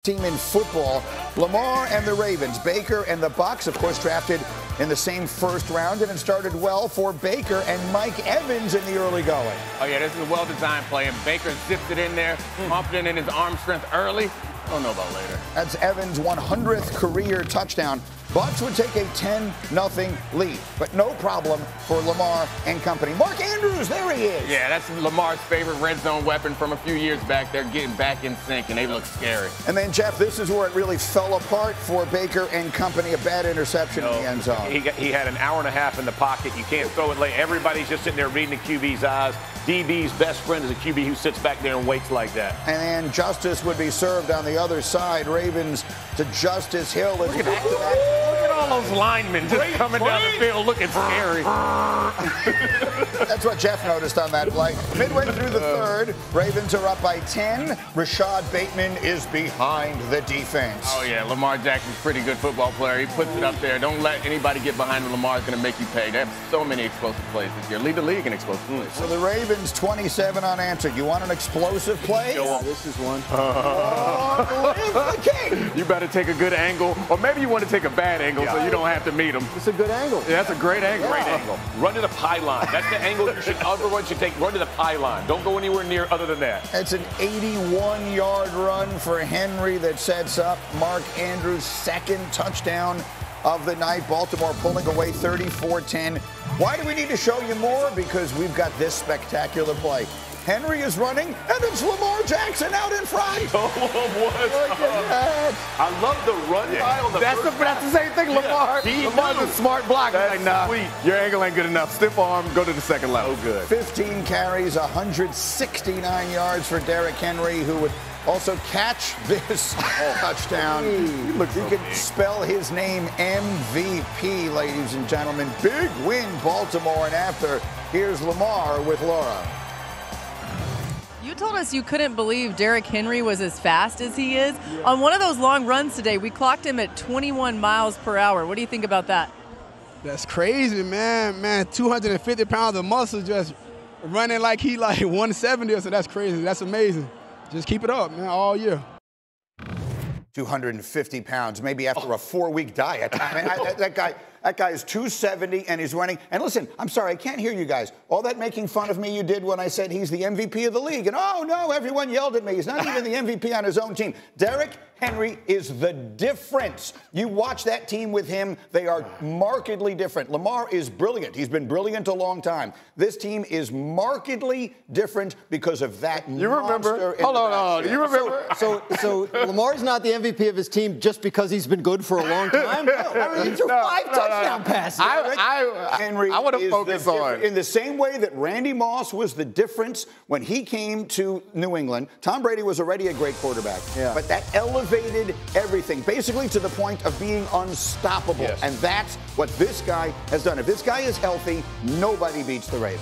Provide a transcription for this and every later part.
Team in football, Lamar and the Ravens, Baker and the Bucs, of course, drafted in the same first round, and it started well for Baker and Mike Evans in the early going. Oh, yeah, this is a well-designed play, and Baker zipped it in there, confident in his arm strength early. I don't know about later. That's Evans' 100th career touchdown. Bucs would take a 10-0 lead, but no problem for Lamar and company. Mark Andrews, there he is. Yeah, that's Lamar's favorite red zone weapon from a few years back. They're getting back in sync, and they look scary. And then, Jeff, this is where it really fell apart for Baker and company. A bad interception in the end zone. He had an hour and a half in the pocket. You can't throw it late. Everybody's just sitting there reading the QB's eyes. DB's best friend is a QB who sits back there and waits like that. And then justice would be served on the other side. Ravens to Justice Hill. Look at all those linemen just coming down the field looking scary. That's what Jeff noticed on that play. Midway through the third, Ravens are up by 10. Rashad Bateman is behind the defense. Oh, yeah, Lamar Jackson's a pretty good football player. He puts it up there. Don't let anybody get behind him. Lamar's going to make you pay. They have so many explosive plays this year. Lead the league in explosive plays. So the Ravens 27 unanswered. You want an explosive play? Yeah, this is one. You better take a good angle, or maybe you want to take a bad angle so you don't have to meet him. It's a good angle. Yeah, that's a great angle. Great angle. Run to the pylon. That's the angle everyone should take. Run to the pylon. Don't go anywhere near other than that. It's an 81-yard run for Henry that sets up Mark Andrews' second touchdown of the night. Baltimore pulling away 34-10. Why do we need to show you more? Because we've got this spectacular play. Henry is running, and it's Lamar Jackson out in front. I love the run by on the That's the same thing, Lamar. Lamar's a smart block. He's like, nah, your angle ain't good enough. Stiff arm, go to the second level. Oh, good. 15 carries, 169 yards for Derrick Henry, who would also catch this touchdown. You can spell his name MVP, ladies and gentlemen. Big win, Baltimore. And after, here's Lamar with Laura. You told us you couldn't believe Derrick Henry was as fast as he is. Yeah. On one of those long runs today, we clocked him at 21 miles per hour. What do you think about that? That's crazy, man. 250 pounds of muscle just running like he like 170, so that's crazy. That's amazing. Just keep it up, man, all year. 250 pounds, maybe after a 4-week diet. I mean, that guy is 270 and he's running. And listen, I'm sorry, I can't hear you guys. All that making fun of me you did when I said he's the MVP of the league. And oh no, everyone yelled at me. He's not even the MVP on his own team. Derrick Henry is the difference. You watch that team with him, they are markedly different. Lamar is brilliant. He's been brilliant a long time. This team is markedly different because of that monster. Hold on. You remember? So Lamar's not the MVP of his team just because he's been good for a long time? I mean, he threw 5 touchdown passes. Henry I want to focus on. In the same way that Randy Moss was the difference when he came to New England, Tom Brady was already a great quarterback. Yeah. But that elevated everything, basically to the point of being unstoppable. Yes. And that's what this guy has done. If this guy is healthy, nobody beats the Ravens.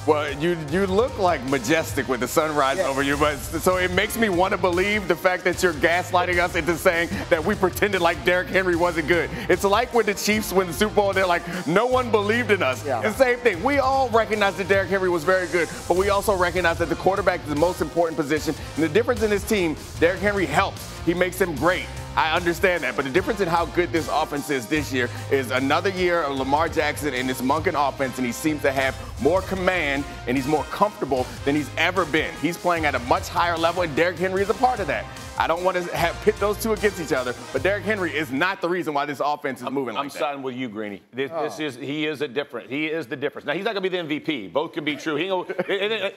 Well, you look like majestic with the sunrise over you, but so it makes me want to believe the fact that you're gaslighting us into saying that we pretended like Derrick Henry wasn't good. It's like when the Chiefs win the Super Bowl, they're like, no one believed in us. Yeah. The same thing. We all recognize that Derrick Henry was very good, but we also recognize that the quarterback is the most important position. And the difference in this team, Derrick Henry helps. He makes them great. I understand that, but the difference in how good this offense is this year is another year of Lamar Jackson in this Monken offense, and he seems to have more command and he's more comfortable than he's ever been. He's playing at a much higher level, and Derrick Henry is a part of that. I don't want to pit those two against each other, but Derrick Henry is not the reason why this offense is moving like that. I'm siding with you, Greeny. He is the difference. Now, he's not going to be the MVP. Both can be true.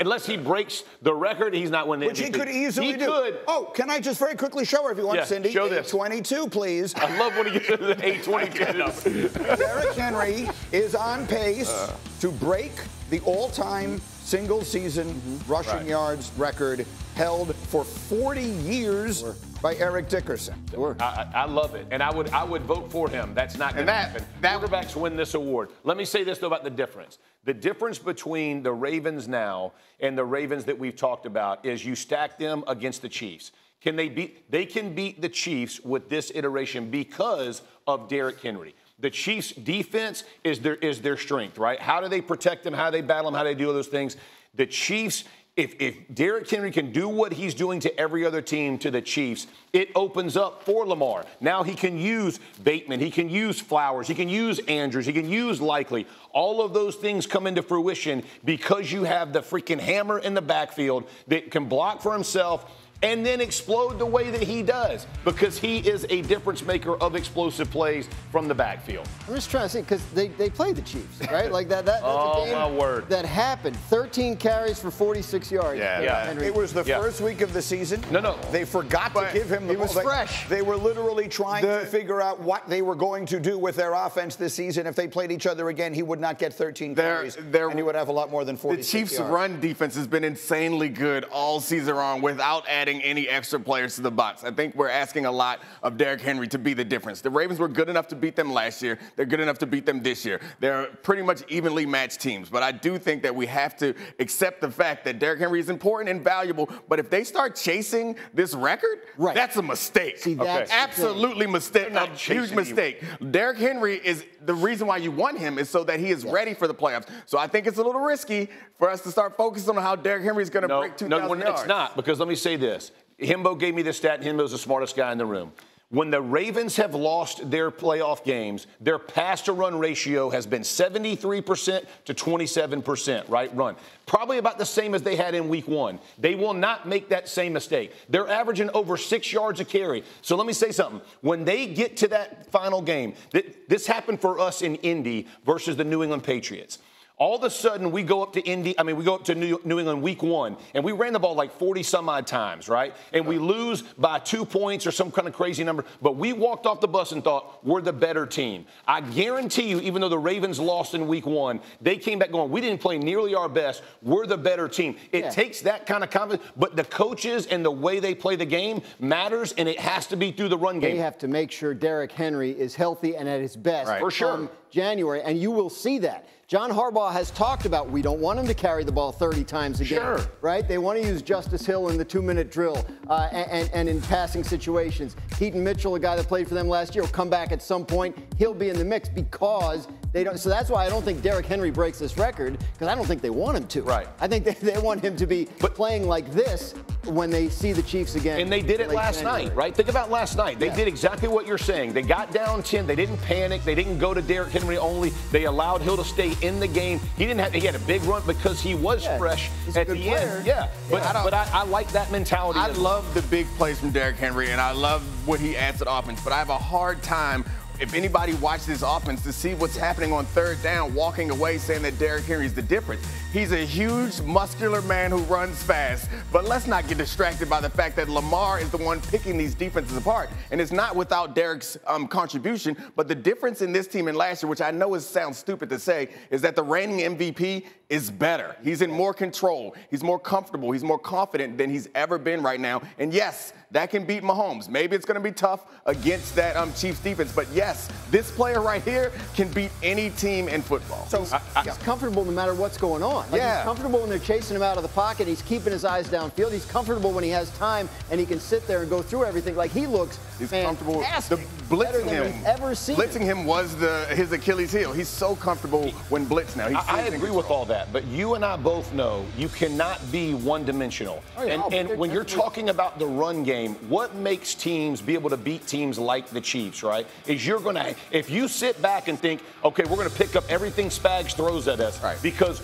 Unless he breaks the record, he's not winning the MVP. Which he could easily do. Oh, can I just very quickly show everyone, Cindy? Show this. 22, please. I love when he gets to the 822. Derrick Henry is on pace to break the all-time single-season rushing yards record held for 40 years by Eric Dickerson. I love it, and I would vote for him. That's not going to happen. Quarterbacks win this award. Let me say this, though, about the difference. The difference between the Ravens now and the Ravens that we've talked about is you stack them against the Chiefs. They can beat the Chiefs with this iteration because of Derrick Henry. The Chiefs' defense is their strength, right? How do they protect them? How do they battle them? How do they do all those things? The Chiefs If Derrick Henry can do what he's doing to every other team, to the Chiefs, it opens up for Lamar. Now he can use Bateman, he can use Flowers, he can use Andrews, he can use Likely. All of those things come into fruition because you have the freaking hammer in the backfield that can block for himself and then explode the way that he does, because he is a difference maker of explosive plays from the backfield. I'm just trying to see, because they played the Chiefs, right? Like that's Oh, a game my word. that happened. 13 carries for 46 yards. Yeah. Henry. It was the first week of the season. No. They forgot to give him the ball. He was fresh. They were literally trying to figure out what they were going to do with their offense this season. If they played each other again, he would not get 13 carries, and he would have a lot more than 46 The Chiefs' yards. run defense has been insanely good all season long without adding any extra players to the box. I think we're asking a lot of Derrick Henry to be the difference. The Ravens were good enough to beat them last year. They're good enough to beat them this year. They're pretty much evenly matched teams. But I do think that we have to accept the fact that Derrick Henry is important and valuable. But if they start chasing this record, that's a mistake. See, that's absolutely mistake. A huge mistake. Derrick Henry is the reason why you want him is so that he is ready for the playoffs. So I think it's a little risky for us to start focusing on how Derrick Henry is going to break 2,000 yards. It's not, because let me say this. Himbo gave me this stat, and Himbo's the smartest guy in the room. When the Ravens have lost their playoff games, their pass-to-run ratio has been 73% to 27%, right, run. Probably about the same as they had in week 1. They will not make that same mistake. They're averaging over 6 yards a carry. So let me say something. When they get to that final game, this happened for us in Indy versus the New England Patriots. All of a sudden, we go up to New England week 1, and we ran the ball like 40-some-odd times, right? And we lose by 2 points or some kind of crazy number. But we walked off the bus and thought, we're the better team. I guarantee you, even though the Ravens lost in week 1, they came back going, we didn't play nearly our best. We're the better team. It takes that kind of confidence. But the coaches and the way they play the game matters, and it has to be through the run game. They have to make sure Derrick Henry is healthy and at his best for sure. January, and you will see that. John Harbaugh has talked about we don't want him to carry the ball 30 times a game, right? They want to use Justice Hill in the 2-minute drill and in passing situations. Keaton Mitchell, a guy that played for them last year, will come back at some point. He'll be in the mix because they don't. So that's why I don't think Derrick Henry breaks this record, because I don't think they want him to. Right. I think they want him to be playing like this when they see the Chiefs again. And they did it last night, right? Think about last night. They did exactly what you're saying. They got down 10. They didn't panic. They didn't go to Derrick Henry only. They allowed Hill to stay in the game. He had a big run because he was fresh at the end. Yeah, but I like that mentality. I love the big plays from Derrick Henry, and I love what he adds to the offense, but I have a hard time, if anybody watched this offense, to see what's happening on 3rd down, walking away saying that Derrick Henry is the difference. He's a huge, muscular man who runs fast. But let's not get distracted by the fact that Lamar is the one picking these defenses apart. And it's not without Derrick's contribution. But the difference in this team and last year, which I know sounds stupid to say, is that the reigning MVP is better. He's in more control. He's more comfortable. He's more confident than he's ever been right now. And yes, that can beat Mahomes. Maybe it's going to be tough against that Chiefs defense. But yes, this player right here can beat any team in football. So he's comfortable no matter what's going on. Like he's comfortable when they're chasing him out of the pocket. He's keeping his eyes downfield. He's comfortable when he has time and he can sit there and go through everything. Like he looks fantastic. Blitzing him. We've ever seen. Blitzing him was his Achilles heel. He's so comfortable when blitzed now. I agree with all that, but you and I both know you cannot be one-dimensional. And when you're talking about the run game, what makes teams be able to beat teams like the Chiefs, right, is if you sit back and think, okay, we're going to pick up everything Spags throws at us because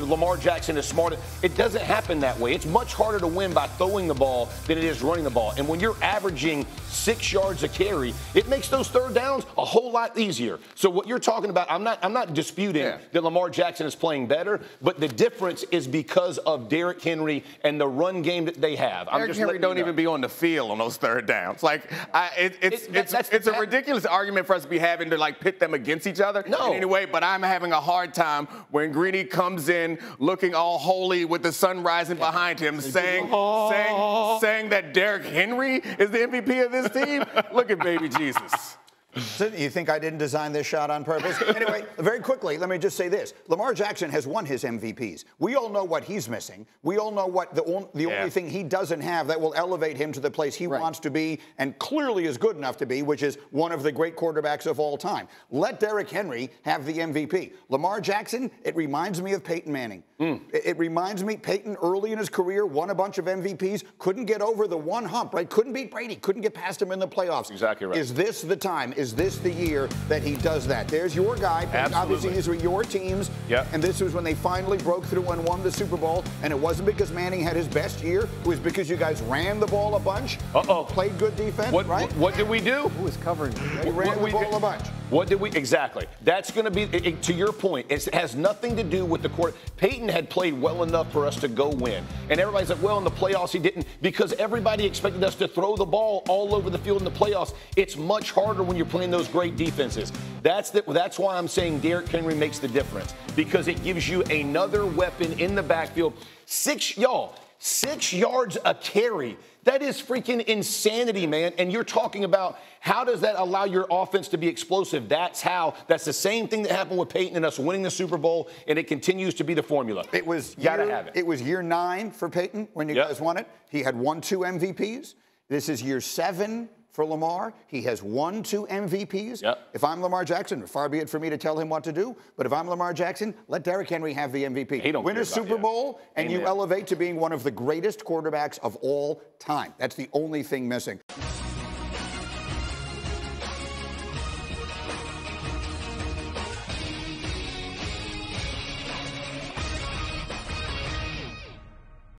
Lamar Jackson is smart. It doesn't happen that way. It's much harder to win by throwing the ball than it is running the ball. And when you're averaging 6 yards a carry, it makes those 3rd downs a whole lot easier. So what you're talking about, I'm not disputing that Lamar Jackson is playing better, but the difference is because of Derrick Henry and the run game that they have. Derrick Henry don't even be on the field on those 3rd downs. Like it's a ridiculous argument for us to be having to like pit them against each other in any way. But I'm having a hard time when Greeny comes in looking all holy with the sun rising behind him, saying that Derrick Henry is the MVP of this team. Look at baby Jesus. So you think I didn't design this shot on purpose? Anyway, very quickly, let me just say this. Lamar Jackson has won his MVPs. We all know what he's missing. We all know what the only thing he doesn't have that will elevate him to the place he wants to be and clearly is good enough to be, which is one of the great quarterbacks of all time. Let Derrick Henry have the MVP. Lamar Jackson, it reminds me of Peyton Manning. It reminds me, Peyton early in his career won a bunch of MVPs, couldn't get over the one hump, right? Couldn't beat Brady, couldn't get past him in the playoffs. Exactly right. Is this the time? Is this the year that he does that? There's your guy. Obviously, these were your teams. Yep. And this was when they finally broke through and won the Super Bowl. And it wasn't because Manning had his best year. It was because you guys ran the ball a bunch. Played good defense, right? What did we do? Who was covering? We ran the ball a bunch. What did we exactly? That's going to be to your point. It has nothing to do with the court. Peyton had played well enough for us to go win, and everybody's like, "Well, in the playoffs he didn't," because everybody expected us to throw the ball all over the field in the playoffs. It's much harder when you're playing those great defenses. That's why I'm saying Derrick Henry makes the difference, because it gives you another weapon in the backfield. 6 yards a carry. That is freaking insanity, man. And you're talking about how does that allow your offense to be explosive? That's the same thing that happened with Peyton and us winning the Super Bowl, and it continues to be the formula. It was gotta have it. It was year 9 for Peyton when you guys won it. He had won 2 MVPs. This is year 7 for Lamar. He has won 2 MVPs. Yep. If I'm Lamar Jackson, far be it for me to tell him what to do, but if I'm Lamar Jackson, let Derrick Henry have the MVP. Win a Super Bowl, and you elevate to being one of the greatest quarterbacks of all time. That's the only thing missing.